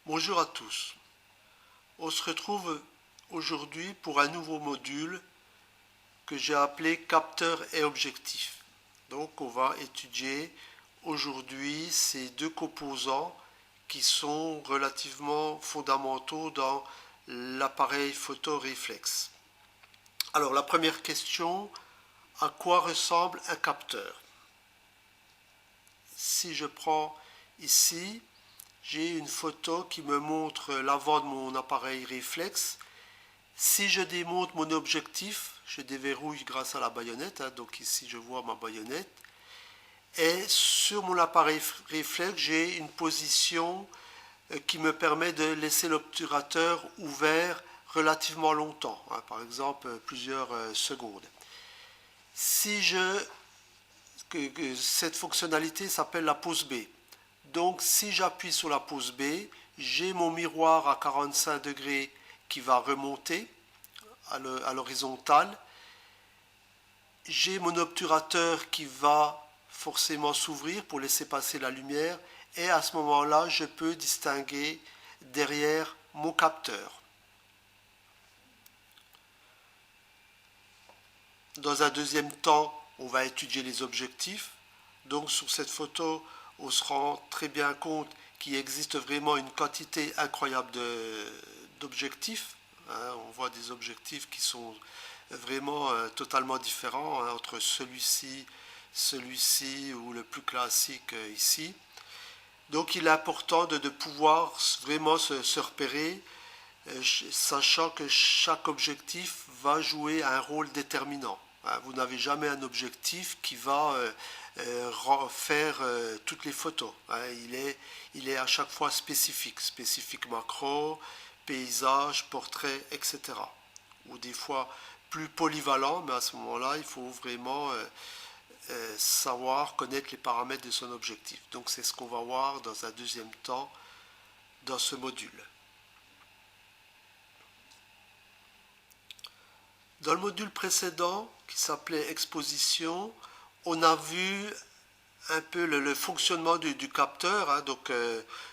Bonjour à tous. On se retrouve aujourd'hui pour un nouveau module que j'ai appelé capteur et objectif. Donc on va étudier aujourd'hui ces deux composants qui sont relativement fondamentaux dans l'appareil photo réflexe. Alors la première question, à quoi ressemble un capteur? Si je prends ici, j'ai une photo qui me montre l'avant de mon appareil réflexe. Si je démonte mon objectif, je déverrouille grâce à la baïonnette, donc ici je vois ma baïonnette. Et sur mon appareil réflexe, j'ai une position qui me permet de laisser l'obturateur ouvert relativement longtemps, par exemple plusieurs secondes. Si cette fonctionnalité s'appelle la pose B. Donc si j'appuie sur la pose B, j'ai mon miroir à 45 degrés qui va remonter à l'horizontale. J'ai mon obturateur qui va forcément s'ouvrir pour laisser passer la lumière. Et à ce moment-là, je peux distinguer derrière mon capteur. Dans un deuxième temps, on va étudier les objectifs. Donc sur cette photo, on se rend très bien compte qu'il existe vraiment une quantité incroyable d'objectifs. On voit des objectifs qui sont vraiment totalement différents entre celui-ci ou le plus classique ici. Donc il est important de pouvoir vraiment se repérer, sachant que chaque objectif va jouer un rôle déterminant. Vous n'avez jamais un objectif qui va faire toutes les photos. Il est à chaque fois spécifique macro, paysage, portrait, etc. Ou des fois plus polyvalent, mais à ce moment-là, il faut vraiment savoir connaître les paramètres de son objectif. Donc c'est ce qu'on va voir dans un deuxième temps dans ce module. Dans le module précédent, qui s'appelait exposition, on a vu un peu le fonctionnement du capteur. Donc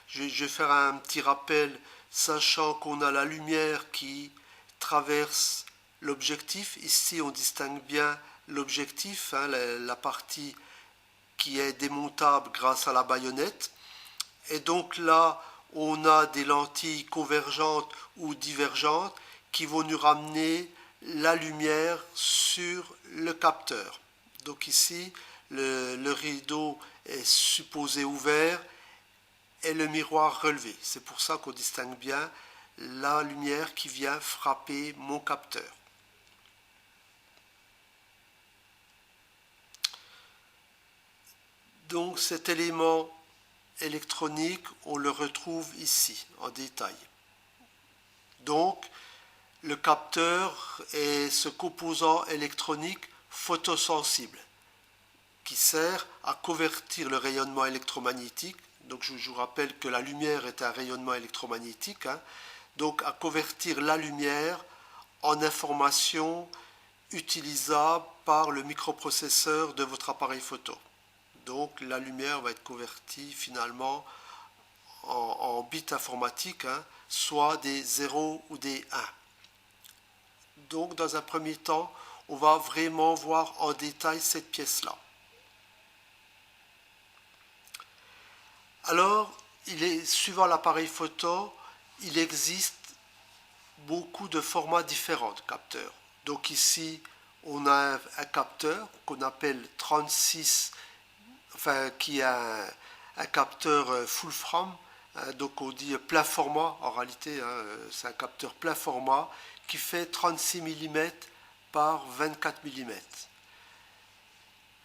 je vais faire un petit rappel, sachant qu'on a la lumière qui traverse l'objectif. Ici, on distingue bien l'objectif, la partie qui est démontable grâce à la baïonnette. Et donc là, on a des lentilles convergentes ou divergentes qui vont nous ramener la lumière sur le capteur. Donc ici, le rideau est supposé ouvert et le miroir relevé. C'est pour ça qu'on distingue bien la lumière qui vient frapper mon capteur. Donc cet élément électronique, on le retrouve ici en détail. Donc le capteur est ce composant électronique photosensible qui sert à convertir le rayonnement électromagnétique. Donc je vous rappelle que la lumière est un rayonnement électromagnétique. Donc à convertir la lumière en information utilisable par le microprocesseur de votre appareil photo. Donc la lumière va être convertie finalement en bits informatiques, soit des 0 ou des 1. Donc dans un premier temps, on va vraiment voir en détail cette pièce-là. Alors, suivant l'appareil photo, il existe beaucoup de formats différents de capteurs. Donc ici, on a un capteur qu'on appelle 36, qui est un capteur full frame. Donc on dit plein format, en réalité, c'est un capteur plein format qui fait 36 mm par 24 mm.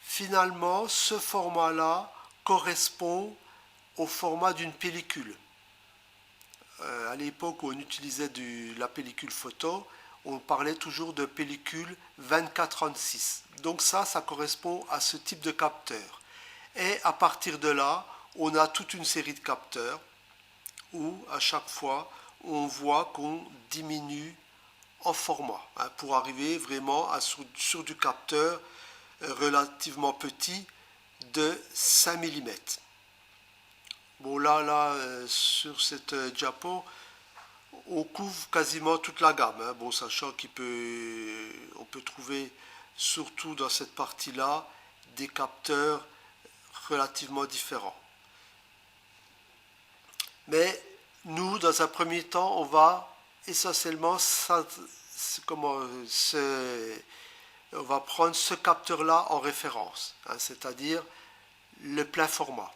Finalement, ce format-là correspond au format d'une pellicule. À l'époque où on utilisait la pellicule photo, on parlait toujours de pellicule 24-36. Donc ça correspond à ce type de capteur. Et à partir de là, on a toute une série de capteurs où à chaque fois, on voit qu'on diminue en format pour arriver vraiment sur du capteur relativement petit de 5 mm. Bon, sur cette diapo, on couvre quasiment toute la gamme, hein. Bon, sachant on peut trouver surtout dans cette partie-là des capteurs relativement différents. Mais nous, dans un premier temps, on va essentiellement on va prendre ce capteur-là en référence, hein, c'est-à-dire le plein format.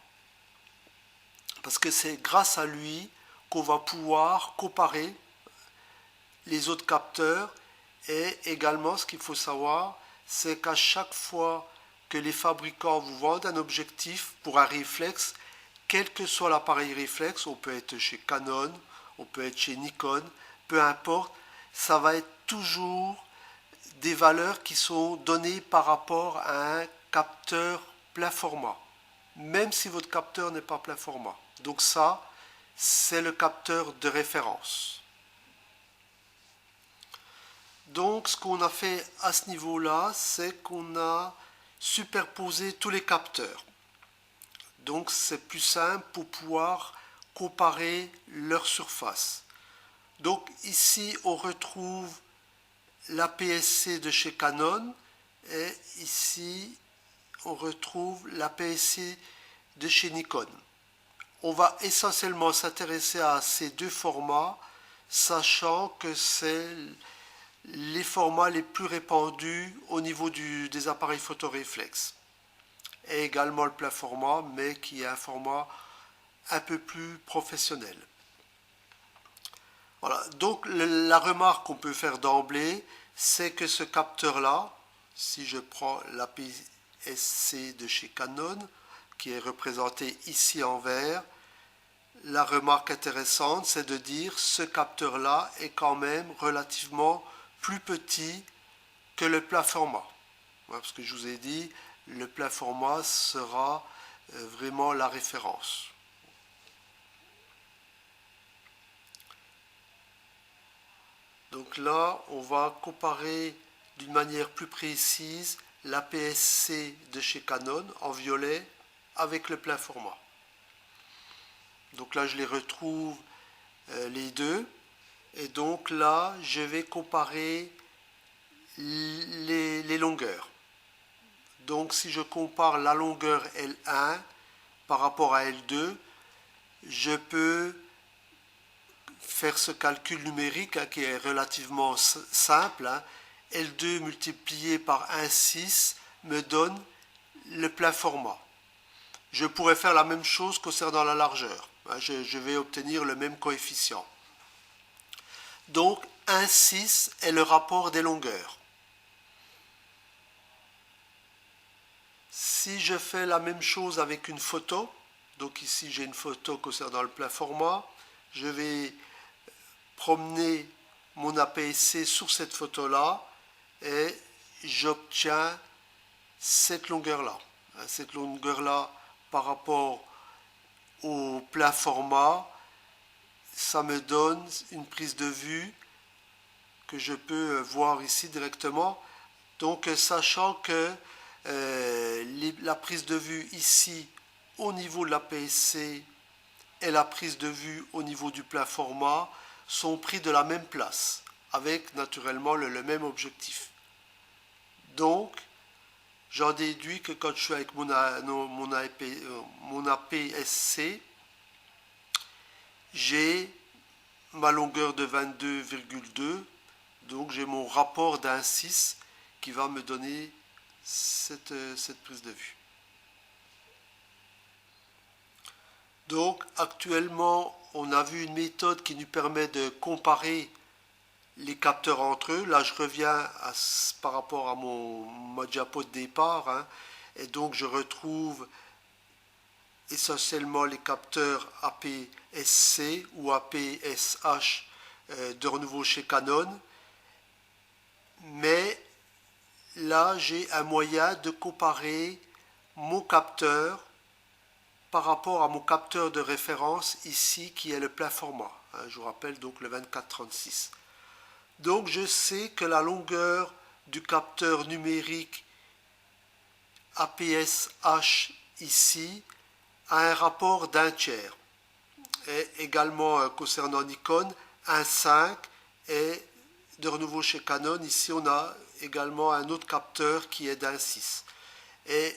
Parce que c'est grâce à lui qu'on va pouvoir comparer les autres capteurs. Et également, ce qu'il faut savoir, c'est qu'à chaque fois que les fabricants vous vendent un objectif pour un réflexe, quel que soit l'appareil réflexe, on peut être chez Canon, on peut être chez Nikon, peu importe, ça va être toujours des valeurs qui sont données par rapport à un capteur plein format, même si votre capteur n'est pas plein format. Donc ça, c'est le capteur de référence. Donc ce qu'on a fait à ce niveau-là, c'est qu'on a superposé tous les capteurs. Donc c'est plus simple pour pouvoir comparer leur surface. Donc ici on retrouve l'APS-C de chez Canon et ici on retrouve l'APS-C de chez Nikon. On va essentiellement s'intéresser à ces deux formats, sachant que c'est les formats les plus répandus au niveau des appareils photoréflexes. Et également le plein format, mais qui est un format un peu plus professionnel. Voilà, donc la remarque qu'on peut faire d'emblée, c'est que ce capteur-là, si je prends l'APS-C de chez Canon, qui est représenté ici en vert, la remarque intéressante, c'est de dire ce capteur-là est quand même relativement plus petit que le plein format. Parce que je vous ai dit, le plein format sera vraiment la référence. Donc là, on va comparer d'une manière plus précise l'APS-C de chez Canon en violet avec le plein format. Donc là, je les retrouve les deux. Et donc là, je vais comparer les longueurs. Donc si je compare la longueur L1 par rapport à L2, je peux faire ce calcul numérique qui est relativement simple. L2 multiplié par 1,6 me donne le plein format. Je pourrais faire la même chose concernant la largeur. Je vais obtenir le même coefficient. Donc 1,6 est le rapport des longueurs. Si je fais la même chose avec une photo, donc ici j'ai une photo concernant le plein format, je vais promener mon APS-C sur cette photo-là et j'obtiens cette longueur-là. Cette longueur-là par rapport au plein format, ça me donne une prise de vue que je peux voir ici directement. Donc sachant que la prise de vue ici au niveau de l'APS-C et la prise de vue au niveau du plein format sont pris de la même place, avec naturellement le même objectif. Donc, j'en déduis que quand je suis avec mon APS-C, j'ai ma longueur de 22,2, donc j'ai mon rapport d'1,6 qui va me donner cette prise de vue. Donc actuellement, on a vu une méthode qui nous permet de comparer les capteurs entre eux. Là, je reviens par rapport à ma diapo de départ. Et donc, je retrouve essentiellement les capteurs APS-C ou APS-H de renouveau chez Canon. Mais là, j'ai un moyen de comparer mon capteur par rapport à mon capteur de référence ici qui est le plein format. Je vous rappelle donc le 24-36. Donc je sais que la longueur du capteur numérique APS-H ici a un rapport d'1/3. Et également concernant Nikon, 1.5 et de renouveau chez Canon, ici on a également un autre capteur qui est d'1.6. Et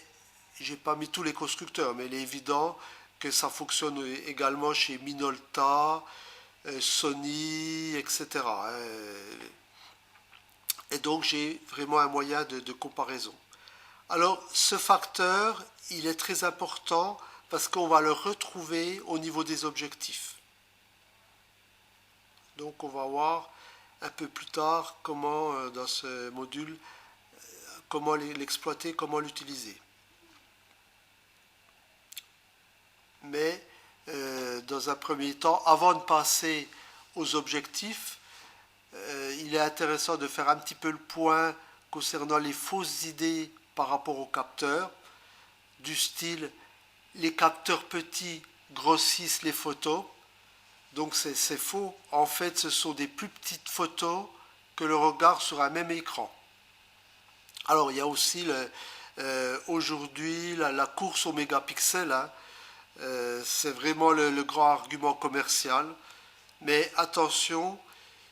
j'ai pas mis tous les constructeurs, mais il est évident que ça fonctionne également chez Minolta, Sony, etc. Et donc j'ai vraiment un moyen de comparaison. Alors ce facteur, il est très important parce qu'on va le retrouver au niveau des objectifs. Donc on va voir un peu plus tard comment dans ce module, comment l'exploiter, comment l'utiliser. Mais dans un premier temps, avant de passer aux objectifs, il est intéressant de faire un petit peu le point concernant les fausses idées par rapport aux capteurs, du style les capteurs petits grossissent les photos. Donc c'est faux. En fait, ce sont des plus petites photos que le regard sur un même écran. Alors il y a aussi aujourd'hui la course au mégapixel. Hein. C'est vraiment le grand argument commercial. Mais attention,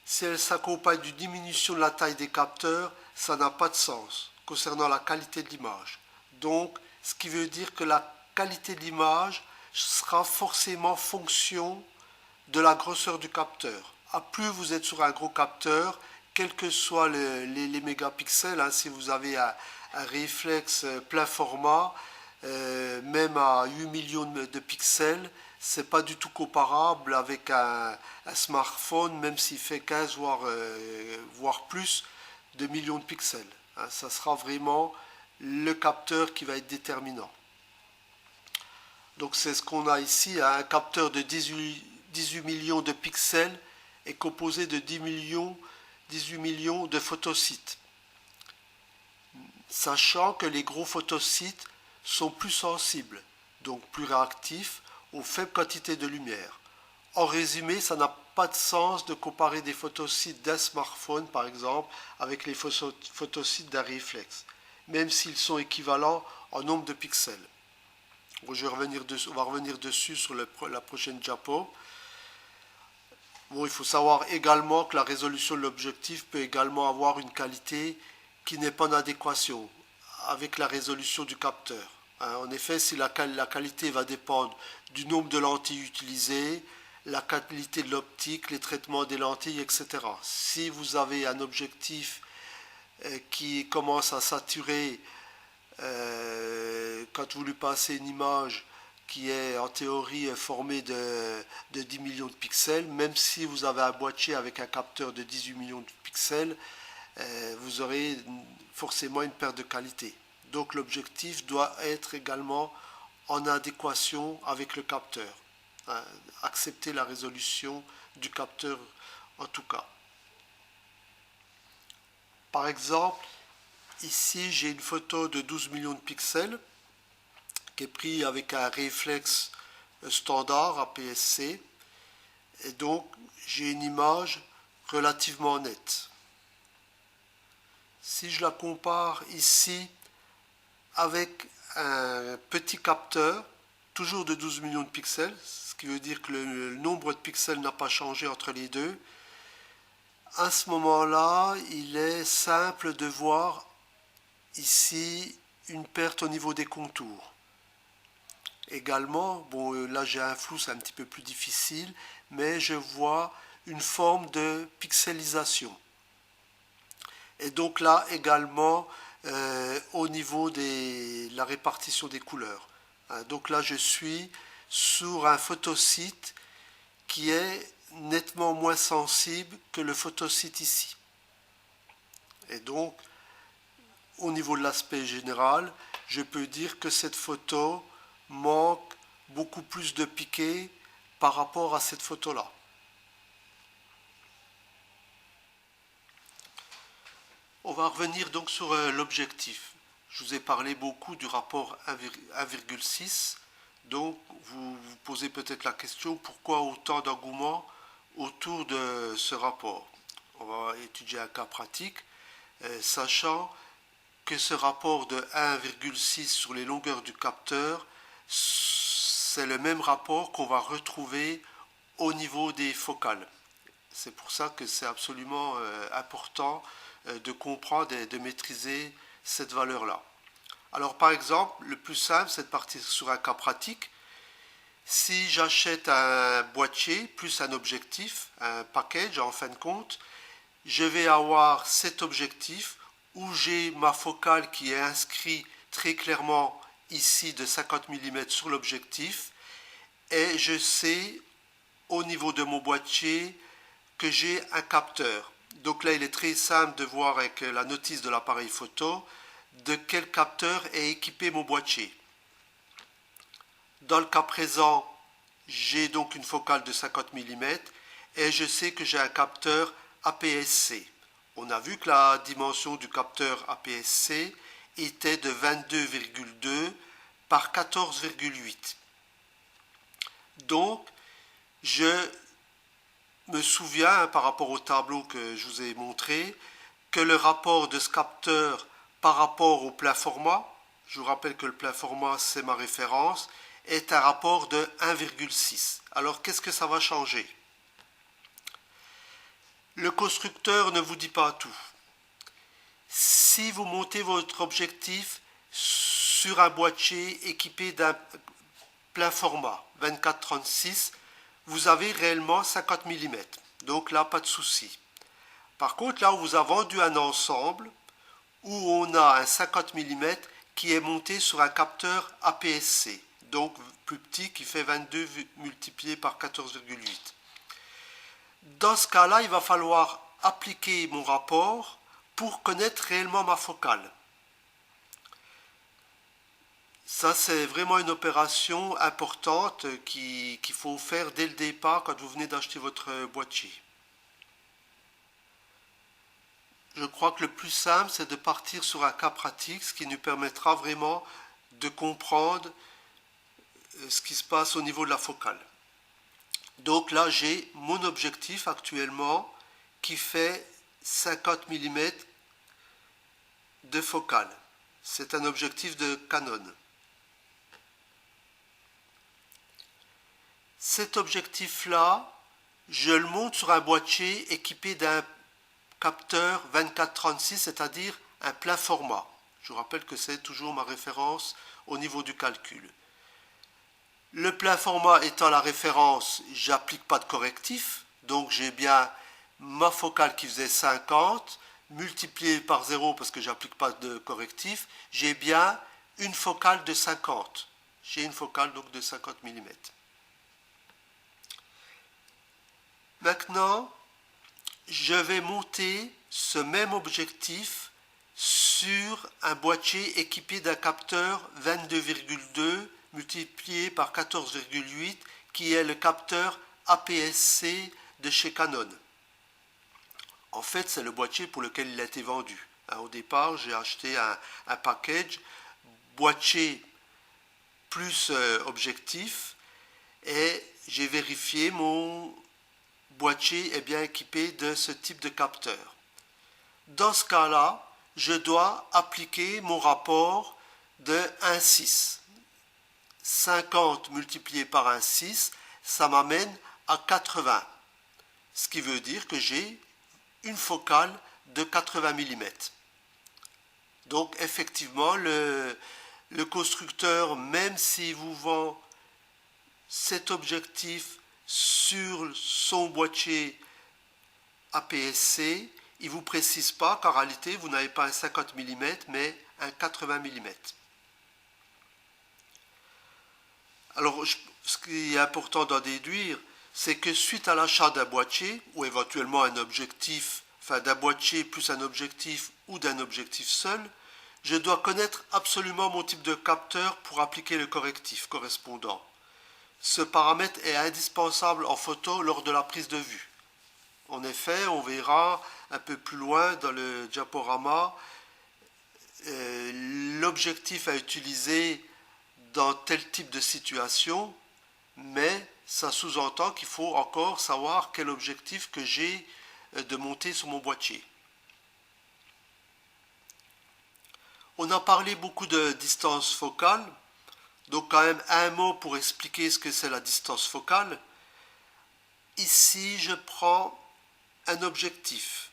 si elle s'accompagne d'une diminution de la taille des capteurs, ça n'a pas de sens concernant la qualité de l'image. Donc, ce qui veut dire que la qualité de l'image sera forcément fonction de la grosseur du capteur. À plus vous êtes sur un gros capteur, quels que soient les mégapixels, hein, si vous avez un réflexe plein format, même à 8 millions de pixels, c'est pas du tout comparable avec un smartphone, même s'il fait 15 voire plus de millions de pixels. Hein, ça sera vraiment le capteur qui va être déterminant. Donc c'est ce qu'on a ici, hein, un capteur de 18 millions de pixels est composé de 18 millions de photosites. Sachant que les gros photosites sont plus sensibles, donc plus réactifs aux faibles quantités de lumière. En résumé, ça n'a pas de sens de comparer des photosites d'un smartphone, par exemple, avec les photosites d'un réflexe, même s'ils sont équivalents en nombre de pixels. Bon, on va revenir dessus sur la prochaine diapo. Bon, il faut savoir également que la résolution de l'objectif peut également avoir une qualité qui n'est pas en adéquation avec la résolution du capteur. En effet, si la qualité va dépendre du nombre de lentilles utilisées, la qualité de l'optique, les traitements des lentilles, etc. Si vous avez un objectif qui commence à saturer quand vous lui passez une image qui est en théorie formée de 10 millions de pixels, même si vous avez un boîtier avec un capteur de 18 millions de pixels, vous aurez forcément une perte de qualité. Donc l'objectif doit être également en adéquation avec le capteur. Hein, accepter la résolution du capteur en tout cas. Par exemple, ici j'ai une photo de 12 millions de pixels qui est prise avec un réflexe standard APS-C et donc j'ai une image relativement nette. Si je la compare ici avec un petit capteur, toujours de 12 millions de pixels, ce qui veut dire que le nombre de pixels n'a pas changé entre les deux, à ce moment-là, il est simple de voir ici une perte au niveau des contours. Également, bon là j'ai un flou, c'est un petit peu plus difficile, mais je vois une forme de pixelisation. Et donc là également au niveau de la répartition des couleurs. Donc là je suis sur un photosite qui est nettement moins sensible que le photosite ici. Et donc au niveau de l'aspect général, je peux dire que cette photo manque beaucoup plus de piqué par rapport à cette photo-là. On va revenir donc sur l'objectif. Je vous ai parlé beaucoup du rapport 1,6. Donc vous vous posez peut-être la question pourquoi autant d'engouement autour de ce rapport. On va étudier un cas pratique, sachant que ce rapport de 1,6 sur les longueurs du capteur, c'est le même rapport qu'on va retrouver au niveau des focales. C'est pour ça que c'est absolument important de comprendre et de maîtriser cette valeur-là. Alors par exemple, le plus simple, c'est de partir sur un cas pratique. Si j'achète un boîtier plus un objectif, un package en fin de compte, je vais avoir cet objectif où j'ai ma focale qui est inscrite très clairement ici de 50 mm sur l'objectif et je sais au niveau de mon boîtier que j'ai un capteur. Donc là, il est très simple de voir avec la notice de l'appareil photo de quel capteur est équipé mon boîtier. Dans le cas présent, j'ai donc une focale de 50 mm et je sais que j'ai un capteur APS-C. On a vu que la dimension du capteur APS-C était de 22,2 par 14,8. Donc, je me souviens, par rapport au tableau que je vous ai montré, que le rapport de ce capteur par rapport au plein format, je vous rappelle que le plein format c'est ma référence, est un rapport de 1,6. Alors qu'est-ce que ça va changer? Le constructeur ne vous dit pas tout. Si vous montez votre objectif sur un boîtier équipé d'un plein format 24-36, vous avez réellement 50 mm. Donc là, pas de souci. Par contre, là, on vous a vendu un ensemble où on a un 50 mm qui est monté sur un capteur APS-C, donc plus petit, qui fait 22 multiplié par 14,8. Dans ce cas-là, il va falloir appliquer mon rapport pour connaître réellement ma focale. Ça, c'est vraiment une opération importante qu'il faut faire dès le départ quand vous venez d'acheter votre boîtier. Je crois que le plus simple, c'est de partir sur un cas pratique, ce qui nous permettra vraiment de comprendre ce qui se passe au niveau de la focale. Donc là, j'ai mon objectif actuellement qui fait 50 mm de focale. C'est un objectif de Canon. Cet objectif-là, je le monte sur un boîtier équipé d'un capteur 24-36, c'est-à-dire un plein format. Je vous rappelle que c'est toujours ma référence au niveau du calcul. Le plein format étant la référence, j'applique pas de correctif, donc j'ai bien ma focale qui faisait 50, multiplié par 0 parce que j'applique pas de correctif, j'ai bien une focale de 50. J'ai une focale donc de 50 mm. Maintenant, je vais monter ce même objectif sur un boîtier équipé d'un capteur 22,2 multiplié par 14,8 qui est le capteur APS-C de chez Canon. En fait, c'est le boîtier pour lequel il a été vendu. Au départ, j'ai acheté un package boîtier plus objectif et j'ai vérifié mon boîtier est bien équipé de ce type de capteur. Dans ce cas-là, je dois appliquer mon rapport de 1,6. 50 multiplié par 1,6, ça m'amène à 80. Ce qui veut dire que j'ai une focale de 80 mm. Donc effectivement, le constructeur, même s'il vous vend cet objectif sur son boîtier APS-C, il ne vous précise pas qu'en réalité, vous n'avez pas un 50 mm, mais un 80 mm. Alors, ce qui est important d'en déduire, c'est que suite à l'achat d'un boîtier, ou éventuellement un objectif, enfin d'un boîtier plus un objectif ou d'un objectif seul, je dois connaître absolument mon type de capteur pour appliquer le correctif correspondant. Ce paramètre est indispensable en photo lors de la prise de vue. En effet, on verra un peu plus loin dans le diaporama l'objectif à utiliser dans tel type de situation, mais ça sous-entend qu'il faut encore savoir quel objectif que j'ai de monter sur mon boîtier. On a parlé beaucoup de distance focale, donc quand même un mot pour expliquer ce que c'est la distance focale. Ici, je prends un objectif.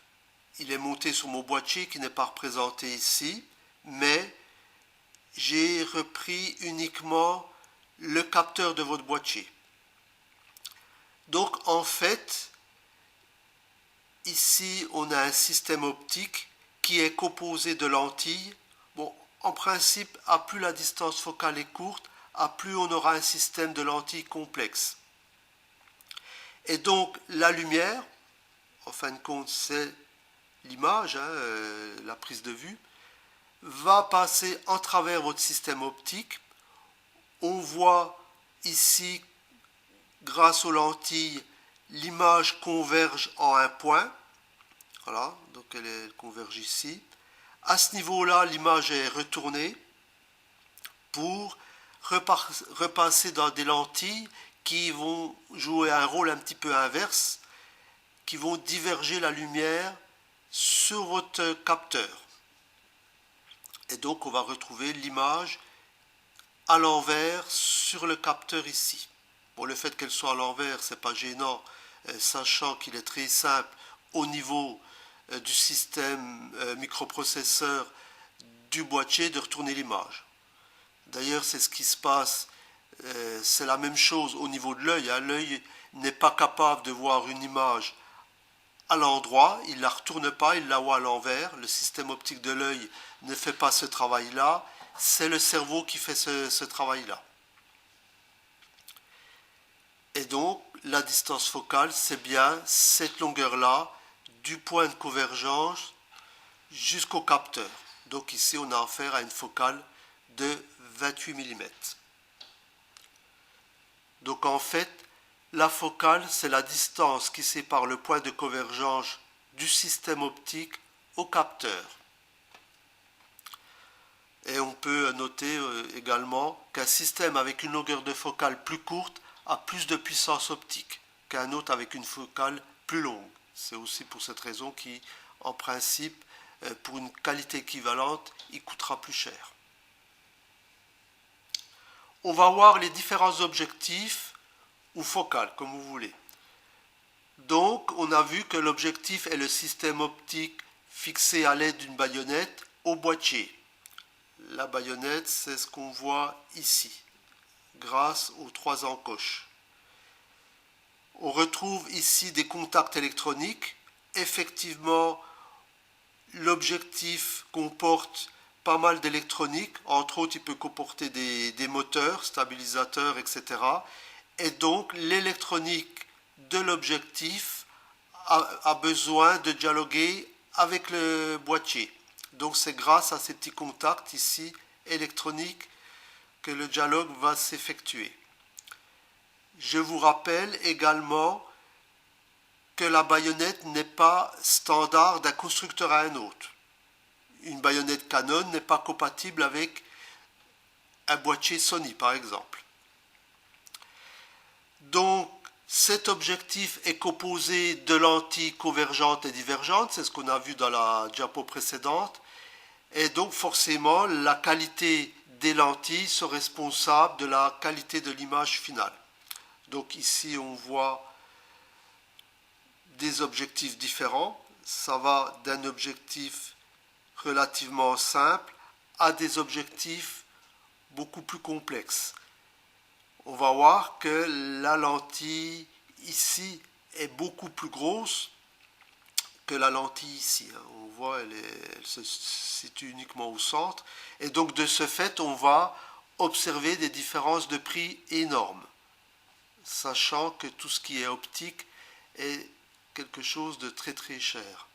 Il est monté sur mon boîtier qui n'est pas représenté ici, mais j'ai repris uniquement le capteur de votre boîtier. Donc en fait, ici on a un système optique qui est composé de lentilles. Bon, en principe, à plus la distance focale est courte, à plus on aura un système de lentilles complexe. Et donc la lumière, en fin de compte, c'est l'image, la prise de vue, va passer en travers votre système optique. On voit ici, grâce aux lentilles, l'image converge en un point. Voilà, donc elle converge ici. À ce niveau-là, l'image est retournée pour repasser dans des lentilles qui vont jouer un rôle un petit peu inverse, qui vont diverger la lumière sur votre capteur. Et donc on va retrouver l'image à l'envers sur le capteur ici. Bon, le fait qu'elle soit à l'envers, c'est pas gênant, sachant qu'il est très simple au niveau du système microprocesseur du boîtier de retourner l'image. D'ailleurs, c'est ce qui se passe, c'est la même chose au niveau de l'œil. L'œil n'est pas capable de voir une image à l'endroit, il ne la retourne pas, il la voit à l'envers. Le système optique de l'œil ne fait pas ce travail-là, c'est le cerveau qui fait ce travail-là. Et donc, la distance focale, c'est bien cette longueur-là, du point de convergence jusqu'au capteur. Donc ici, on a affaire à une focale de 28 mm. Donc en fait, la focale, c'est la distance qui sépare le point de convergence du système optique au capteur. Et on peut noter également qu'un système avec une longueur de focale plus courte a plus de puissance optique qu'un autre avec une focale plus longue. C'est aussi pour cette raison qu'en principe, pour une qualité équivalente, il coûtera plus cher. On va voir les différents objectifs ou focales, comme vous voulez. Donc, on a vu que l'objectif est le système optique fixé à l'aide d'une baïonnette au boîtier. La baïonnette, c'est ce qu'on voit ici, grâce aux 3 encoches. On retrouve ici des contacts électroniques. Effectivement, l'objectif comporte pas mal d'électronique. Entre autres, il peut comporter des moteurs, stabilisateurs, etc. Et donc, l'électronique de l'objectif a besoin de dialoguer avec le boîtier. Donc, c'est grâce à ces petits contacts ici électroniques que le dialogue va s'effectuer. Je vous rappelle également que la baïonnette n'est pas standard d'un constructeur à un autre. Une baïonnette Canon n'est pas compatible avec un boîtier Sony, par exemple. Donc, cet objectif est composé de lentilles convergentes et divergentes, c'est ce qu'on a vu dans la diapo précédente, et donc forcément la qualité des lentilles sont responsables de la qualité de l'image finale. Donc ici on voit des objectifs différents, ça va d'un objectif relativement simple à des objectifs beaucoup plus complexes. On va voir que la lentille ici est beaucoup plus grosse que la lentille ici. On voit, elle se situe uniquement au centre. Et donc de ce fait, on va observer des différences de prix énormes, sachant que tout ce qui est optique est quelque chose de très très cher.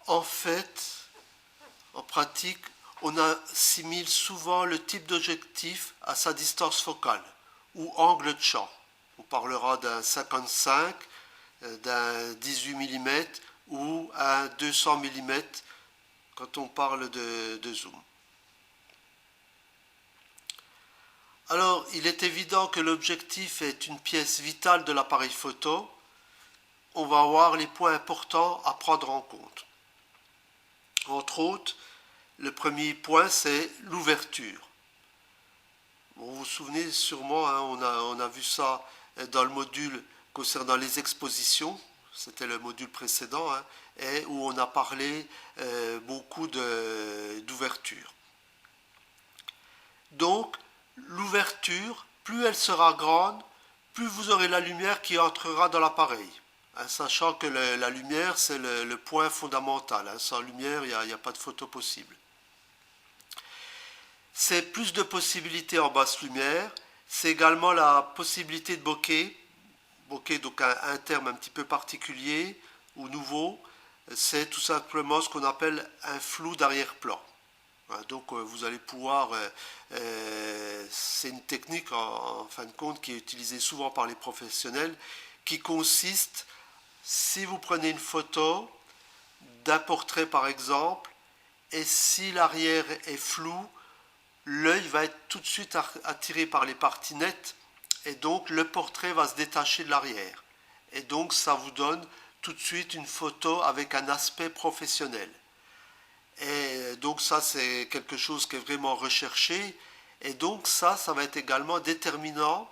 En fait, en pratique, on assimile souvent le type d'objectif à sa distance focale ou angle de champ. On parlera d'un 55, d'un 18 mm ou un 200 mm quand on parle de zoom. Alors, il est évident que l'objectif est une pièce vitale de l'appareil photo. On va voir les points importants à prendre en compte. Entre autres, le premier point, c'est l'ouverture. Bon, vous vous souvenez sûrement, on a vu ça dans le module concernant les expositions, c'était le module précédent, hein, et où on a parlé beaucoup d'ouverture. Donc, l'ouverture, plus elle sera grande, plus vous aurez la lumière qui entrera dans l'appareil. Hein, sachant que la lumière, c'est le point fondamental. Hein. Sans lumière, il n'y a pas de photo possible. C'est plus de possibilités en basse lumière. C'est également la possibilité de bokeh. Bokeh, donc un terme un petit peu particulier ou nouveau. C'est tout simplement ce qu'on appelle un flou d'arrière-plan. Donc vous allez pouvoir, c'est une technique en fin de compte qui est utilisée souvent par les professionnels, qui consiste, si vous prenez une photo d'un portrait par exemple, et si l'arrière est flou, l'œil va être tout de suite attiré par les parties nettes, et donc le portrait va se détacher de l'arrière. Et donc ça vous donne tout de suite une photo avec un aspect professionnel. Et donc ça, c'est quelque chose qui est vraiment recherché. Et donc ça va être également déterminant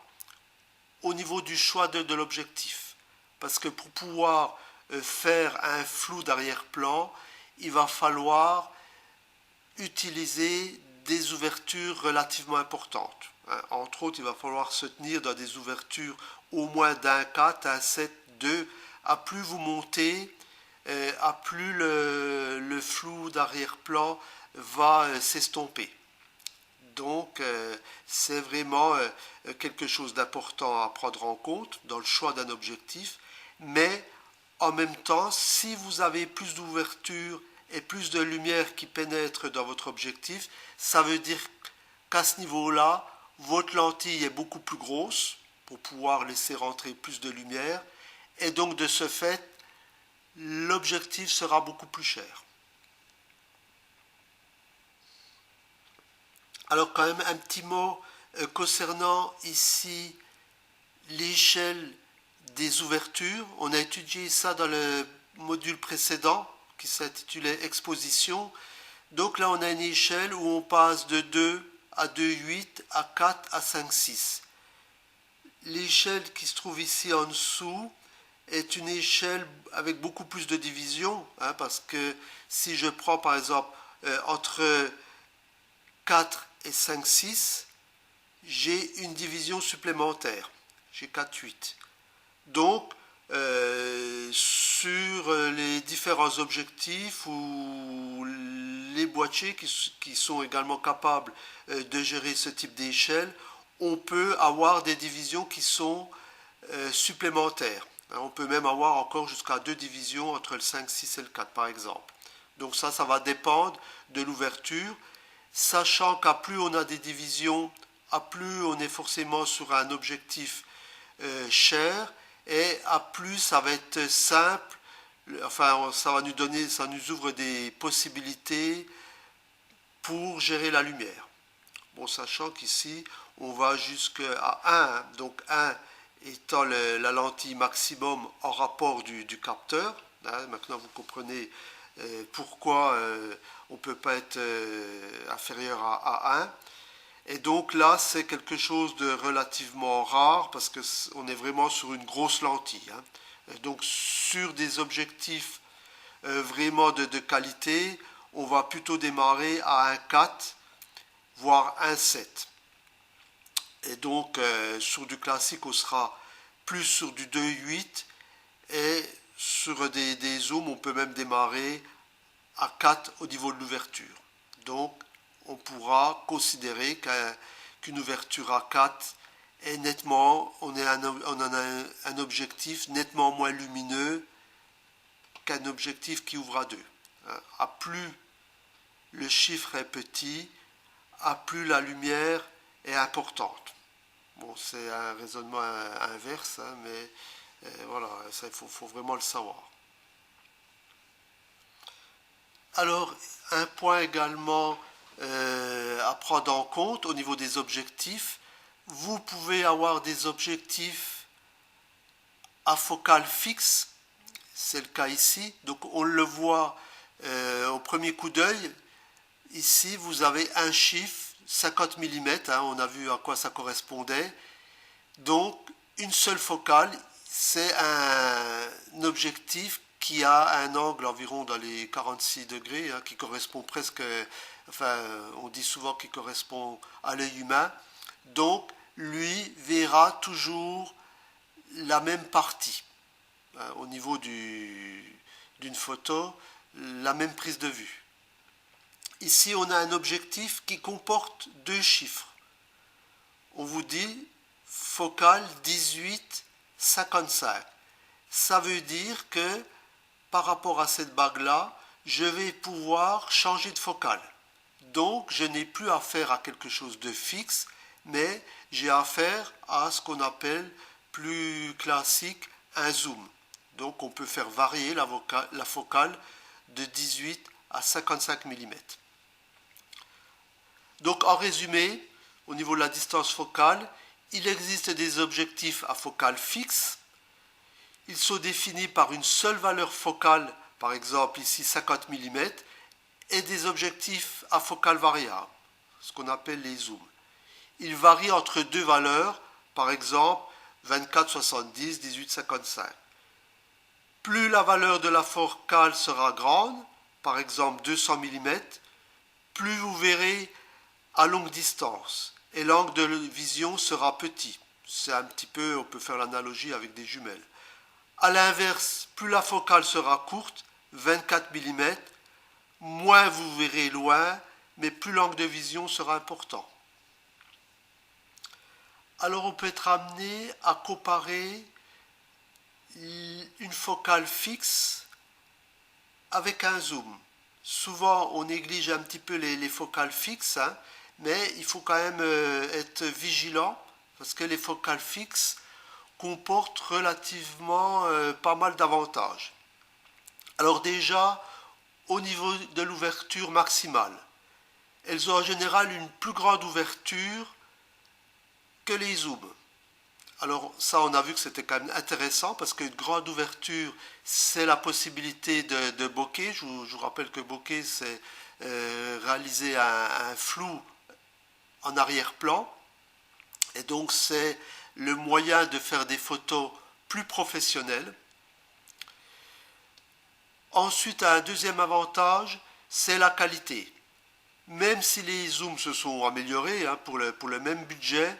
au niveau du choix de l'objectif. Parce que pour pouvoir faire un flou d'arrière-plan, il va falloir utiliser des ouvertures relativement importantes. Entre autres, il va falloir se tenir dans des ouvertures au moins d'un 4, un 7, 2. À plus vous montez, à plus le flou d'arrière-plan va s'estomper. Donc c'est vraiment quelque chose d'important à prendre en compte dans le choix d'un objectif, mais en même temps, si vous avez plus d'ouverture et plus de lumière qui pénètre dans votre objectif, ça veut dire qu'à ce niveau-là, votre lentille est beaucoup plus grosse pour pouvoir laisser rentrer plus de lumière, et donc de ce fait, l'objectif sera beaucoup plus cher. Alors quand même un petit mot concernant ici l'échelle des ouvertures. On a étudié ça dans le module précédent qui s'intitulait Exposition. Donc là on a une échelle où on passe de 2 à 2,8 à 4 à 5,6. L'échelle qui se trouve ici en dessous est une échelle avec beaucoup plus de divisions, hein, parce que si je prends par exemple entre 4 et 5, 6, j'ai une division supplémentaire. J'ai 4, 8. Donc, sur les différents objectifs ou les boîtiers qui sont également capables de gérer ce type d'échelle, on peut avoir des divisions qui sont supplémentaires. On peut même avoir encore jusqu'à 2 divisions entre le 5, 6 et le 4 par exemple. Donc ça va dépendre de l'ouverture, sachant qu'à plus on a des divisions, à plus on est forcément sur un objectif cher, et à plus ça va être simple, enfin ça nous ouvre des possibilités pour gérer la lumière. Bon, sachant qu'ici on va jusqu'à 1, donc 1 étant la lentille maximum en rapport du capteur. Hein, maintenant vous comprenez pourquoi on ne peut pas être inférieur à 1. Et donc là, c'est quelque chose de relativement rare parce qu'on est vraiment sur une grosse lentille. Hein. Donc sur des objectifs vraiment de qualité, on va plutôt démarrer à un 4, voire un 7. Et donc sur du classique, on sera plus sur du 2,8 et sur des zooms, on peut même démarrer à 4 au niveau de l'ouverture. Donc on pourra considérer qu'une ouverture à 4 est nettement, on a un objectif nettement moins lumineux qu'un objectif qui ouvre à 2. À plus le chiffre est petit, à plus la lumière est importante. Bon, c'est un raisonnement inverse, hein, mais voilà, ça, il faut vraiment le savoir. Alors, un point également à prendre en compte au niveau des objectifs, vous pouvez avoir des objectifs à focale fixe, c'est le cas ici, donc on le voit au premier coup d'œil. Ici, vous avez un chiffre, 50 mm, hein, on a vu à quoi ça correspondait. Donc, une seule focale, c'est un objectif qui a un angle environ dans les 46 degrés, qui correspond presque, enfin, on dit souvent qu'il correspond à l'œil humain. Donc, lui verra toujours la même partie, au niveau d'une photo, la même prise de vue. Ici, on a un objectif qui comporte deux chiffres. On vous dit focale 18-55. Ça veut dire que par rapport à cette bague-là, je vais pouvoir changer de focale. Donc, je n'ai plus affaire à quelque chose de fixe, mais j'ai affaire à ce qu'on appelle plus classique un zoom. Donc, on peut faire varier la focale de 18 à 55 mm. Donc, en résumé, au niveau de la distance focale, il existe des objectifs à focale fixe. Ils sont définis par une seule valeur focale, par exemple ici 50 mm, et des objectifs à focale variable, ce qu'on appelle les zooms. Ils varient entre deux valeurs, par exemple 24-70, 18-55. Plus la valeur de la focale sera grande, par exemple 200 mm, plus vous verrez à longue distance et l'angle de vision sera petit. C'est un petit peu, on peut faire l'analogie avec des jumelles. A l'inverse, plus la focale sera courte, 24 mm, moins vous verrez loin, mais plus l'angle de vision sera important. Alors on peut être amené à comparer une focale fixe avec un zoom. Souvent on néglige un petit peu les focales fixes, mais il faut quand même être vigilant parce que les focales fixes comportent relativement pas mal d'avantages. Alors déjà, au niveau de l'ouverture maximale, elles ont en général une plus grande ouverture que les zooms. Alors ça, on a vu que c'était quand même intéressant parce qu'une grande ouverture, c'est la possibilité de bokeh. Je vous rappelle que bokeh, c'est réaliser un flou en arrière-plan. Et donc c'est le moyen de faire des photos plus professionnelles. Ensuite, un deuxième avantage, c'est la qualité. Même si les zooms se sont améliorés pour le même budget,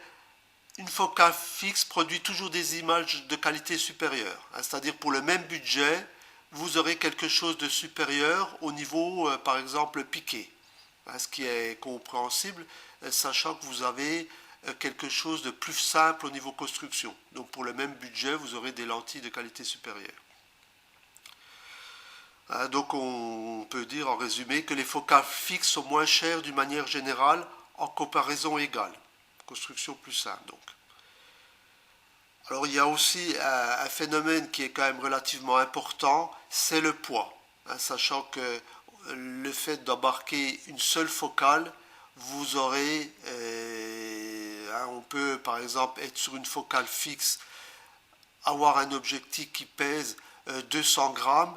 une focale fixe produit toujours des images de qualité supérieure. C'est-à-dire pour le même budget, vous aurez quelque chose de supérieur au niveau, par exemple, piqué. Ce qui est compréhensible, sachant que vous avez quelque chose de plus simple au niveau construction. Donc pour le même budget, vous aurez des lentilles de qualité supérieure. Donc on peut dire en résumé que les focales fixes sont moins chères d'une manière générale en comparaison égale. Construction plus simple donc. Alors il y a aussi un phénomène qui est quand même relativement important, c'est le poids. Sachant que le fait d'embarquer une seule focale, vous aurez, on peut par exemple être sur une focale fixe, avoir un objectif qui pèse 200 grammes,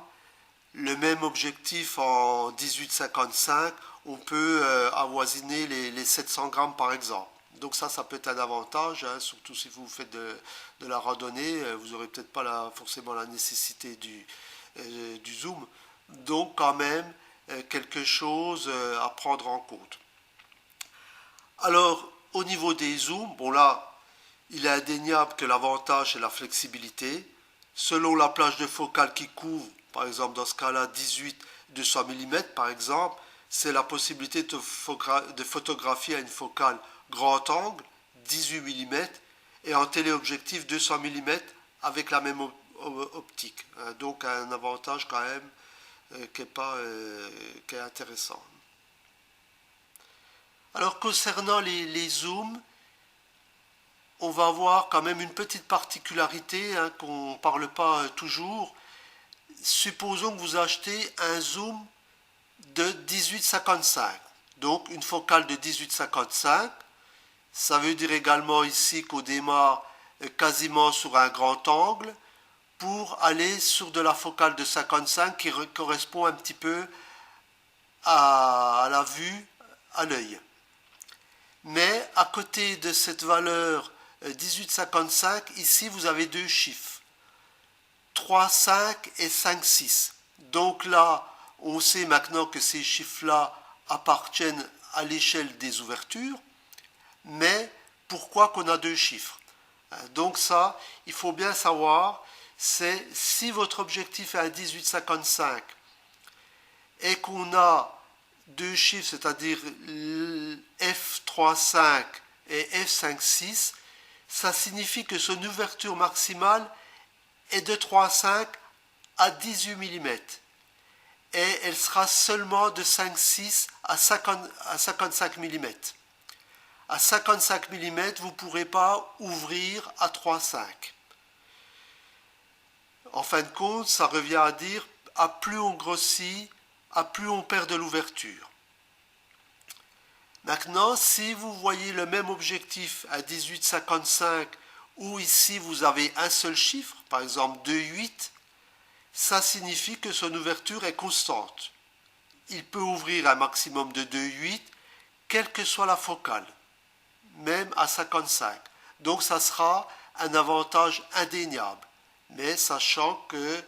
le même objectif en 18-55, on peut avoisiner les 700 grammes par exemple. Donc ça peut être un avantage, surtout si vous faites de la randonnée, vous n'aurez peut-être pas forcément la nécessité du zoom. Donc quand même quelque chose à prendre en compte. Alors au niveau des zooms, bon là, il est indéniable que l'avantage c'est la flexibilité. Selon la plage de focale qui couvre, par exemple dans ce cas-là 18-200 mm par exemple, c'est la possibilité de photographier à une focale grand angle 18 mm et en téléobjectif 200 mm avec la même optique. Donc un avantage quand même qui est intéressant. Alors concernant les zooms, on va avoir quand même une petite particularité qu'on ne parle pas toujours. Supposons que vous achetez un zoom de 18-55, donc une focale de 18-55. Ça veut dire également ici qu'on démarre quasiment sur un grand angle pour aller sur de la focale de 55 qui correspond un petit peu à la vue, à l'œil. Mais à côté de cette valeur 18,55, ici vous avez deux chiffres, 3,5 et 5,6. Donc là, on sait maintenant que ces chiffres-là appartiennent à l'échelle des ouvertures, mais pourquoi qu'on a deux chiffres? Donc ça, il faut bien savoir, c'est si votre objectif est à 18,55 et qu'on a deux chiffres, c'est-à-dire F3,5 et F5,6, ça signifie que son ouverture maximale est de 3,5 à 18 mm. Et elle sera seulement de 5,6 à 55 mm. À 55 mm, vous ne pourrez pas ouvrir à 3,5. En fin de compte, ça revient à dire, à plus on grossit, à plus on perd de l'ouverture. Maintenant, si vous voyez le même objectif à 18,55, où ici vous avez un seul chiffre, par exemple 2,8, ça signifie que son ouverture est constante. Il peut ouvrir un maximum de 2,8, quelle que soit la focale, même à 55. Donc ça sera un avantage indéniable, mais sachant que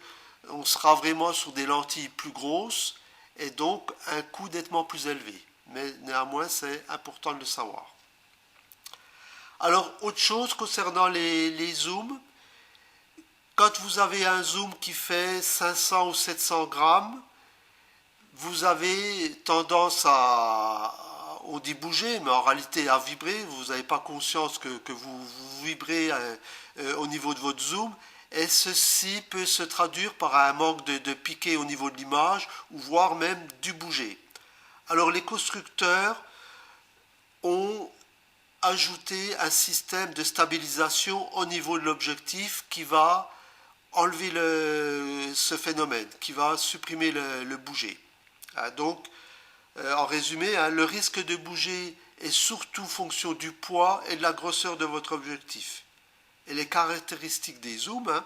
on sera vraiment sur des lentilles plus grosses et donc un coût nettement plus élevé. Mais néanmoins, c'est important de le savoir. Alors, autre chose concernant les zooms, quand vous avez un zoom qui fait 500 ou 700 grammes, vous avez tendance à, on dit bouger, mais en réalité à vibrer. Vous n'avez pas conscience que vous vibrez au niveau de votre zoom. Et ceci peut se traduire par un manque de piqué au niveau de l'image, ou voire même du bouger. Alors les constructeurs ont ajouté un système de stabilisation au niveau de l'objectif qui va enlever ce phénomène, qui va supprimer le bouger. Donc, en résumé, le risque de bouger est surtout fonction du poids et de la grosseur de votre objectif. Et les caractéristiques des zooms,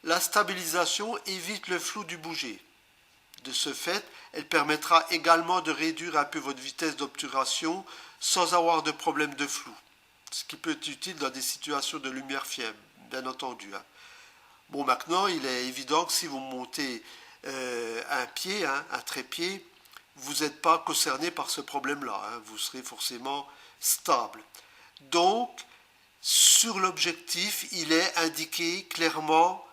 la stabilisation évite le flou du bouger. De ce fait, elle permettra également de réduire un peu votre vitesse d'obturation sans avoir de problème de flou, ce qui peut être utile dans des situations de lumière faible, bien entendu. Bon, maintenant, il est évident que si vous montez un pied, un trépied, vous n'êtes pas concerné par ce problème-là. Vous serez forcément stable. Donc, sur l'objectif, il est indiqué clairement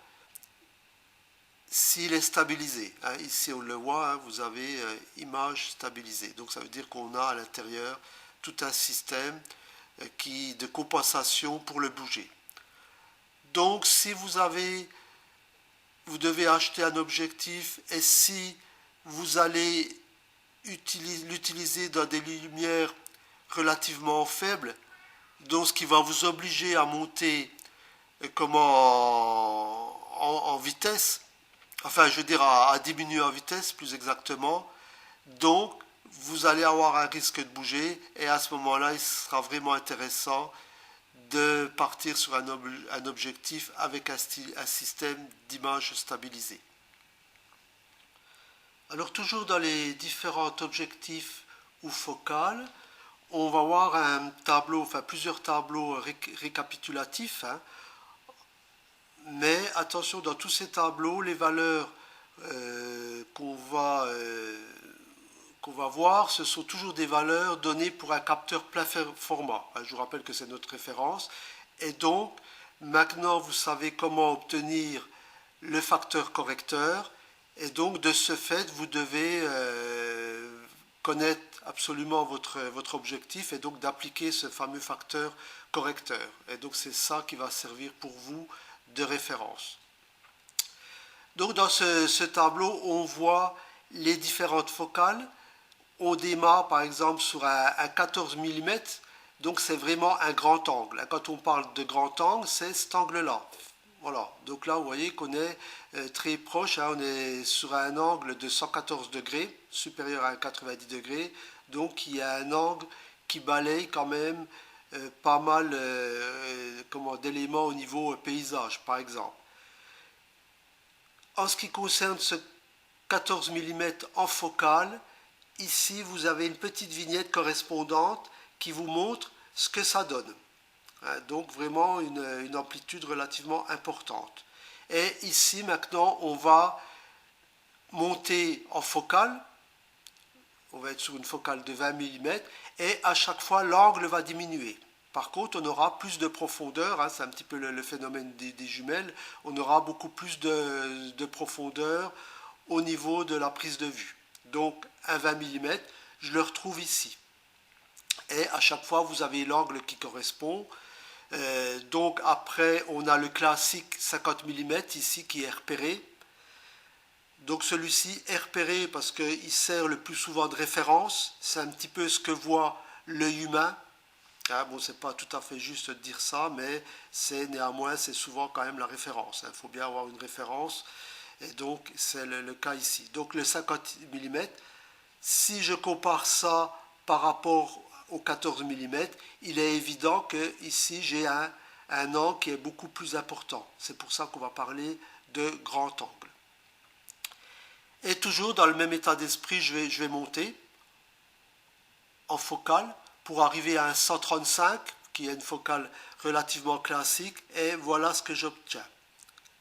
s'il est stabilisé. Ici, on le voit, vous avez image stabilisée. Donc, ça veut dire qu'on a à l'intérieur tout un système de compensation pour le bouger. Donc, si vous devez acheter un objectif et si vous allez l'utiliser dans des lumières relativement faibles, donc ce qui va vous obliger à monter en vitesse, enfin je veux dire à diminuer en vitesse plus exactement, donc vous allez avoir un risque de bouger et à ce moment-là il sera vraiment intéressant de partir sur un objectif avec un système d'image stabilisée. Alors toujours dans les différents objectifs ou focales, on va voir un tableau, enfin plusieurs tableaux récapitulatifs. Mais attention, dans tous ces tableaux, les valeurs qu'on va voir, ce sont toujours des valeurs données pour un capteur plein format. Je vous rappelle que c'est notre référence. Et donc, maintenant, vous savez comment obtenir le facteur correcteur. Et donc, de ce fait, vous devez connaître absolument votre objectif et donc d'appliquer ce fameux facteur correcteur. Et donc, c'est ça qui va servir pour vous de référence. Donc, dans ce tableau, on voit les différentes focales. On démarre par exemple sur un 14 mm, donc c'est vraiment un grand angle. Quand on parle de grand angle, c'est cet angle-là. Voilà, donc là vous voyez qu'on est très proche, on est sur un angle de 114 degrés, supérieur à 90 degrés, donc il y a un angle qui balaye quand même pas mal d'éléments au niveau paysage par exemple. En ce qui concerne ce 14 mm en focale, ici, vous avez une petite vignette correspondante qui vous montre ce que ça donne. Donc vraiment une amplitude relativement importante. Et ici maintenant on va monter en focale, on va être sur une focale de 20 mm et à chaque fois l'angle va diminuer. Par contre, on aura plus de profondeur, c'est un petit peu le phénomène des jumelles, on aura beaucoup plus de profondeur au niveau de la prise de vue. Donc un 20 mm, je le retrouve ici. Et à chaque fois, vous avez l'angle qui correspond. Donc après, on a le classique 50 mm ici qui est repéré. Donc celui-ci est repéré parce qu'il sert le plus souvent de référence. C'est un petit peu ce que voit l'œil humain. Bon, c'est pas tout à fait juste de dire ça, mais néanmoins, c'est souvent quand même la référence. Il faut bien avoir une référence. Et donc, c'est le cas ici. Donc, le 50 mm, si je compare ça par rapport au 14 mm, il est évident que ici, j'ai un angle qui est beaucoup plus important. C'est pour ça qu'on va parler de grand angle. Et toujours dans le même état d'esprit, je vais monter en focale pour arriver à un 135, qui est une focale relativement classique, et voilà ce que j'obtiens.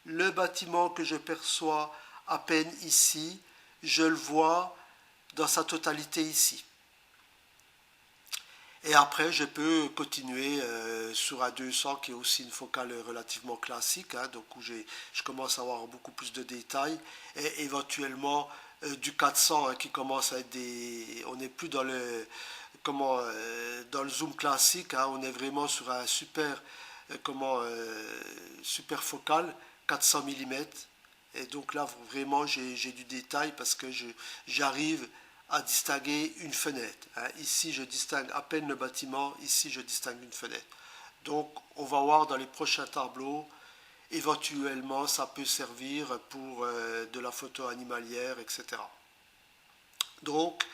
Le bâtiment que je perçois à peine ici, je le vois dans sa totalité ici. Et après, je peux continuer sur un 200 qui est aussi une focale relativement classique, donc où je commence à avoir beaucoup plus de détails, et éventuellement du 400 qui commence à être on n'est plus dans dans le zoom classique, on est vraiment sur un super focal, 400 mm. Et donc là, vraiment, j'ai du détail parce que j'arrive à distinguer une fenêtre. Ici, je distingue à peine le bâtiment. Ici, je distingue une fenêtre. Donc, on va voir dans les prochains tableaux. Éventuellement, ça peut servir pour de la photo animalière, etc. Donc,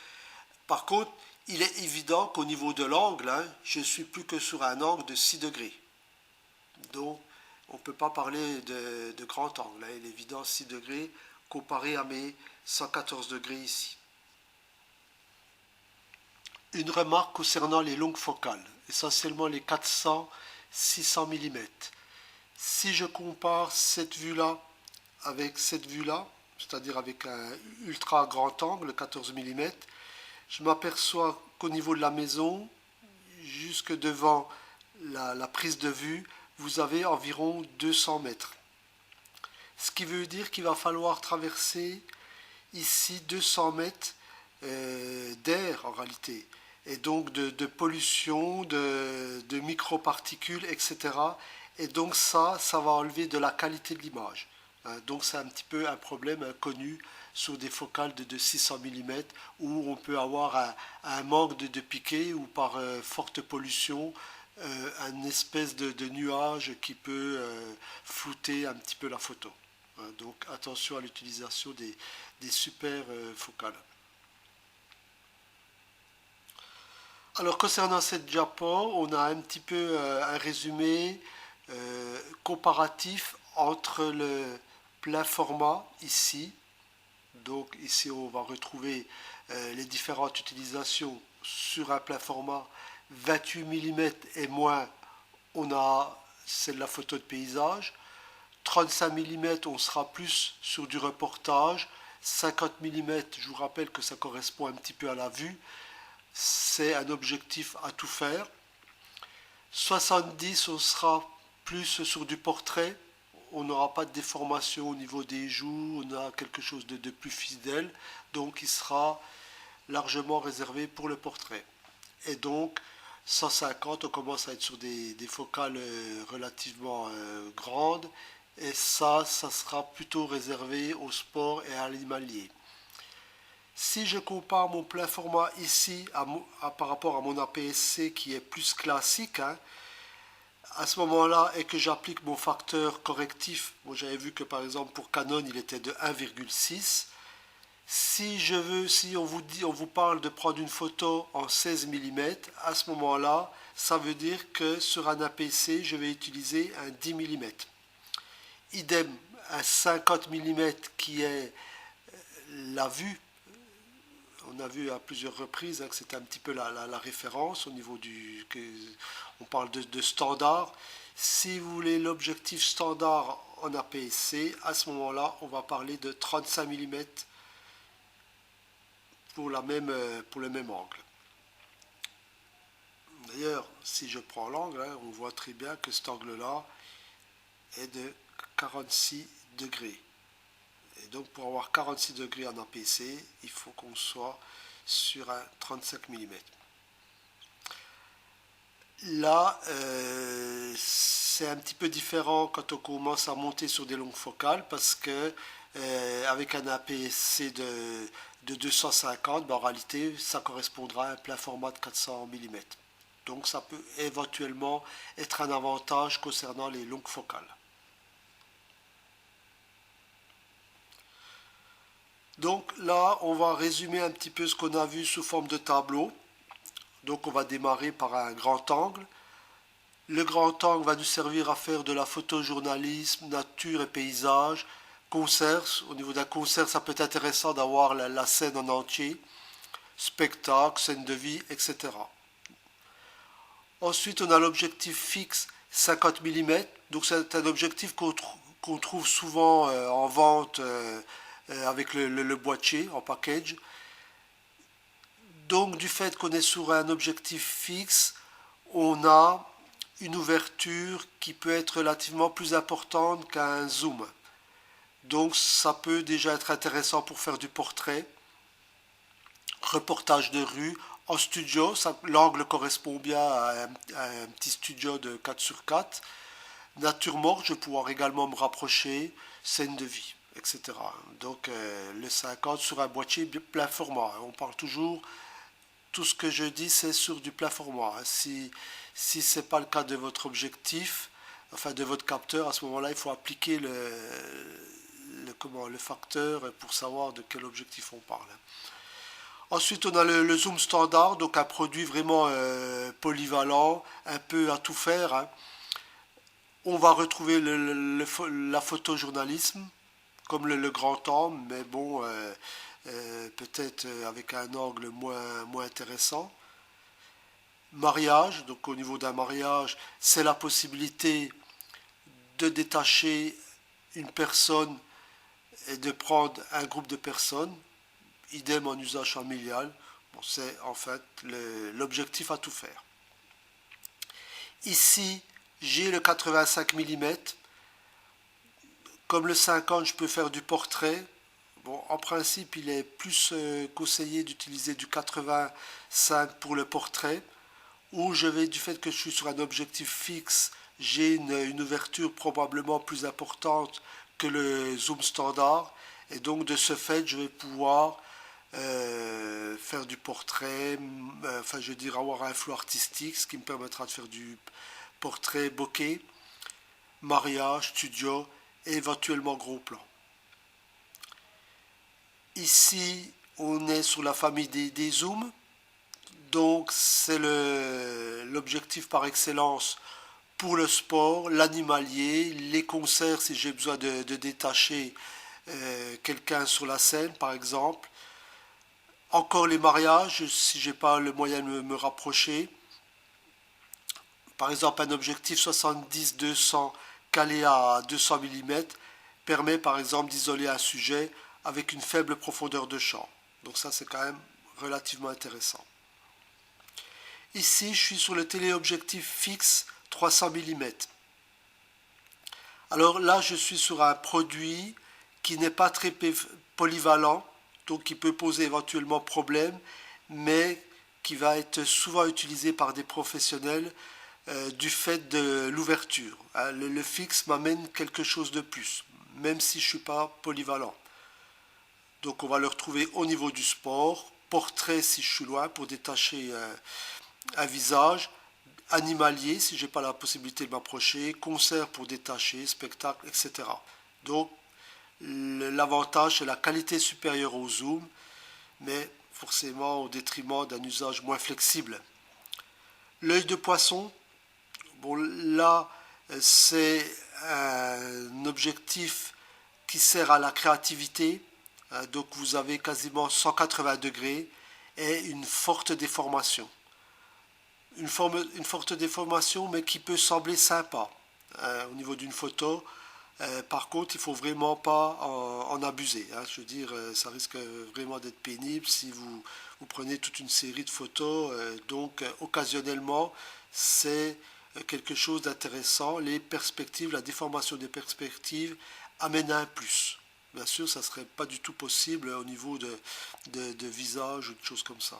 par contre, il est évident qu'au niveau de l'angle, je ne suis plus que sur un angle de 6 degrés. Donc, on ne peut pas parler de grand angle. Il est évident 6 degrés comparé à mes 114 degrés ici. Une remarque concernant les longues focales, essentiellement les 400-600 mm. Si je compare cette vue-là avec cette vue-là, c'est-à-dire avec un ultra grand angle, 14 mm, je m'aperçois qu'au niveau de la maison, jusque devant la prise de vue, vous avez environ 200 mètres. Ce qui veut dire qu'il va falloir traverser ici 200 mètres d'air en réalité, et donc de pollution, de microparticules, etc. Et donc ça va enlever de la qualité de l'image. Donc c'est un petit peu un problème connu sur des focales de 600 mm où on peut avoir un manque de piqué ou par forte pollution, une espèce de nuage qui peut flouter un petit peu la photo. Donc attention à l'utilisation des super focales. Alors concernant cette diapo, on a un petit peu un résumé comparatif entre le plein format ici. Donc ici on va retrouver les différentes utilisations sur un plein format 28 mm et moins, c'est de la photo de paysage. 35 mm, on sera plus sur du reportage. 50 mm, je vous rappelle que ça correspond un petit peu à la vue. C'est un objectif à tout faire. 70, on sera plus sur du portrait. On n'aura pas de déformation au niveau des joues. On a quelque chose de plus fidèle. Donc, il sera largement réservé pour le portrait. Et donc, 150, on commence à être sur des focales relativement grandes. Et ça sera plutôt réservé au sport et à l'animalier. Si je compare mon plein format ici par rapport à mon APS-C qui est plus classique, à ce moment-là, et que j'applique mon facteur correctif, j'avais vu que par exemple pour Canon il était de 1,6. Si on vous parle de prendre une photo en 16 mm, à ce moment-là, ça veut dire que sur un APC, je vais utiliser un 10 mm. Idem, un 50 mm qui est la vue On a vu à plusieurs reprises que c'était un petit peu la référence au niveau on parle de standard. Si vous voulez l'objectif standard en APS-C, à ce moment-là, on va parler de 35 mm pour le même angle. D'ailleurs, si je prends l'angle, on voit très bien que cet angle-là est de 46 degrés. Et donc pour avoir 46 degrés en APC, il faut qu'on soit sur un 35 mm. Là, c'est un petit peu différent quand on commence à monter sur des longues focales parce que avec un APC de 250, en réalité, ça correspondra à un plein format de 400 mm. Donc ça peut éventuellement être un avantage concernant les longues focales. Donc là, on va résumer un petit peu ce qu'on a vu sous forme de tableau. Donc on va démarrer par un grand angle. Le grand angle va nous servir à faire de la photojournalisme, nature et paysage, concert. Au niveau d'un concert, ça peut être intéressant d'avoir la scène en entier, spectacle, scène de vie, etc. Ensuite, on a l'objectif fixe 50 mm. Donc c'est un objectif qu'on trouve souvent en vente avec le boîtier en package. Donc du fait qu'on est sur un objectif fixe, on a une ouverture qui peut être relativement plus importante qu'un zoom. Donc ça peut déjà être intéressant pour faire du portrait, reportage de rue, en studio, l'angle correspond bien à un petit studio de 4 sur 4. Nature morte, je vais pouvoir également me rapprocher, scène de vie, etc. Donc le 50 sur un boîtier plein format. On parle toujours, tout ce que je dis c'est sur du plein format. Si ce n'est pas le cas de votre objectif, enfin de votre capteur, à ce moment-là il faut appliquer le facteur pour savoir de quel objectif on parle. Ensuite, on a le zoom standard, donc un produit vraiment polyvalent, un peu à tout faire. On va retrouver la photojournalisme, comme le grand angle, mais bon, peut-être avec un angle moins intéressant. Mariage, donc au niveau d'un mariage, c'est la possibilité de détacher une personne et de prendre un groupe de personnes. Idem en usage familial, bon, c'est en fait l'objectif à tout faire. Ici, j'ai le 85 mm. Comme le 50, je peux faire du portrait. Bon, en principe, il est plus conseillé d'utiliser du 85 pour le portrait, où du fait que je suis sur un objectif fixe, j'ai une ouverture probablement plus importante que le zoom standard. Et donc, de ce fait, je vais pouvoir faire du portrait, enfin je veux dire avoir un flou artistique, ce qui me permettra de faire du portrait bokeh, mariage, studio et éventuellement gros plan. Ici on est sur la famille des zooms, donc c'est l'objectif par excellence pour le sport, l'animalier, les concerts si j'ai besoin de détacher quelqu'un sur la scène par exemple. Encore les mariages, si j'ai pas le moyen de me rapprocher. Par exemple, un objectif 70-200 calé à 200 mm permet par exemple d'isoler un sujet avec une faible profondeur de champ. Donc ça, c'est quand même relativement intéressant. Ici, je suis sur le téléobjectif fixe 300 mm. Alors là, je suis sur un produit qui n'est pas très polyvalent, donc qui peut poser éventuellement problème, mais qui va être souvent utilisé par des professionnels du fait de l'ouverture. Le fixe m'amène quelque chose de plus, même si je ne suis pas polyvalent. Donc on va le retrouver au niveau du sport, portrait si je suis loin pour détacher un visage, animalier si je n'ai pas la possibilité de m'approcher, concert pour détacher, spectacle, etc. Donc l'avantage, c'est la qualité supérieure au zoom, mais forcément au détriment d'un usage moins flexible. L'œil de poisson, bon là, c'est un objectif qui sert à la créativité, Donc vous avez quasiment 180 degrés et une forte déformation. Une forte déformation, mais qui peut sembler sympa au niveau d'une photo. Par contre, il ne faut vraiment pas en abuser, hein. Je veux dire, ça risque vraiment d'être pénible si vous prenez toute une série de photos. Donc, occasionnellement, c'est quelque chose d'intéressant. Les perspectives, la déformation des perspectives amène un plus. Bien sûr, ça ne serait pas du tout possible au niveau de visage ou de choses comme ça.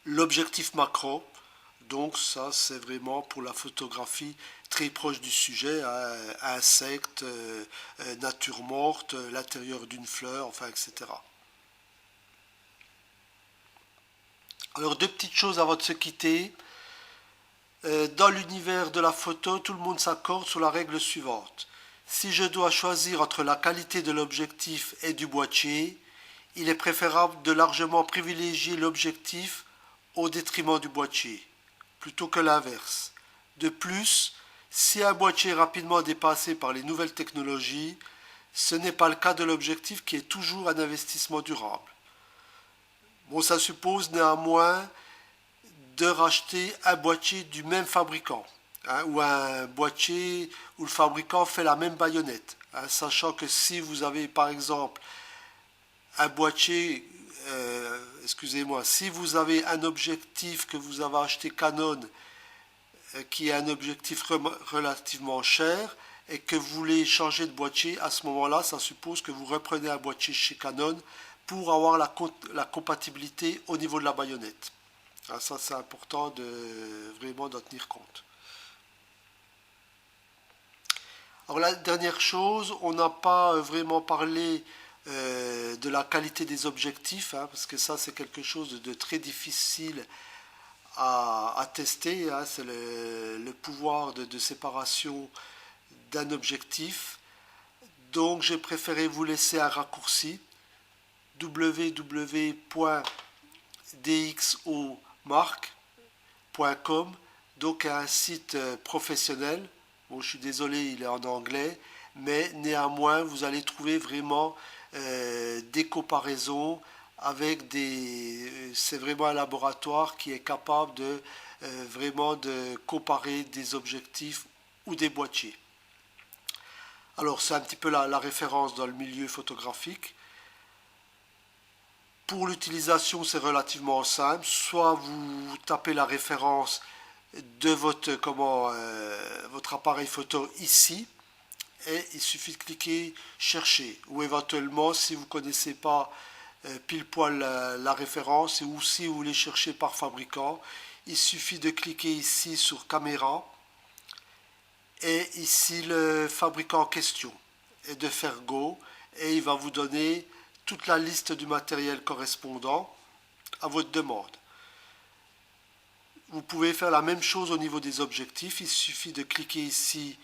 L'objectif macro, donc ça c'est vraiment pour la photographie très proche du sujet, hein, insectes, nature morte, l'intérieur d'une fleur, enfin etc. Alors deux petites choses avant de se quitter. Dans l'univers de la photo, tout le monde s'accorde sur la règle suivante. Si je dois choisir entre la qualité de l'objectif et du boîtier, il est préférable de largement privilégier l'objectif au détriment du boîtier, plutôt que l'inverse. De plus, si un boîtier est rapidement dépassé par les nouvelles technologies, ce n'est pas le cas de l'objectif qui est toujours un investissement durable. Bon, ça suppose néanmoins de racheter un boîtier du même fabricant, hein, ou un boîtier où le fabricant fait la même baïonnette, hein, sachant que si vous avez par exemple un boîtier, excusez-moi, si vous avez un objectif que vous avez acheté Canon, qui est un objectif relativement cher, et que vous voulez changer de boîtier, à ce moment-là, ça suppose que vous reprenez un boîtier chez Canon pour avoir la compatibilité au niveau de la baïonnette. Ah, ça, c'est important de vraiment d'en tenir compte. Alors la dernière chose, on n'a pas vraiment parlé de la qualité des objectifs, hein, parce que ça c'est quelque chose de très difficile à tester, hein. C'est le pouvoir de séparation d'un objectif. Donc j'ai préféré vous laisser un raccourci www.dxomark.com, donc un site professionnel. Bon, je suis désolé, il est en anglais, mais néanmoins, vous allez trouver vraiment des comparaisons avec des. C'est vraiment un laboratoire qui est capable de vraiment de comparer des objectifs ou des boîtiers. Alors, c'est un petit peu la référence dans le milieu photographique. Pour l'utilisation, c'est relativement simple. Soit vous tapez la référence de votre appareil photo ici, et il suffit de cliquer chercher. Ou éventuellement, si vous ne connaissez pas pile poil la référence, ou si vous voulez chercher par fabricant, il suffit de cliquer ici sur caméra et ici le fabricant en question et de faire go, et il va vous donner toute la liste du matériel correspondant à votre demande. Vous pouvez faire la même chose au niveau des objectifs, il suffit de cliquer ici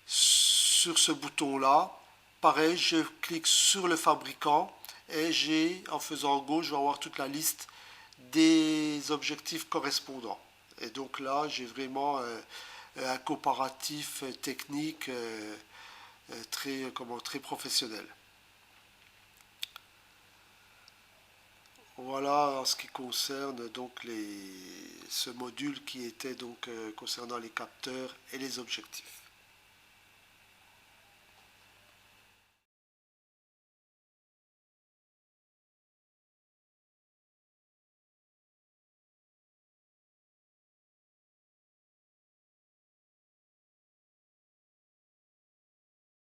sur ce bouton là. Pareil, je clique sur le fabricant et en faisant go, je vais avoir toute la liste des objectifs correspondants. Et donc là, j'ai vraiment un comparatif technique très professionnel. Voilà en ce qui concerne donc ce module qui était donc concernant les capteurs et les objectifs.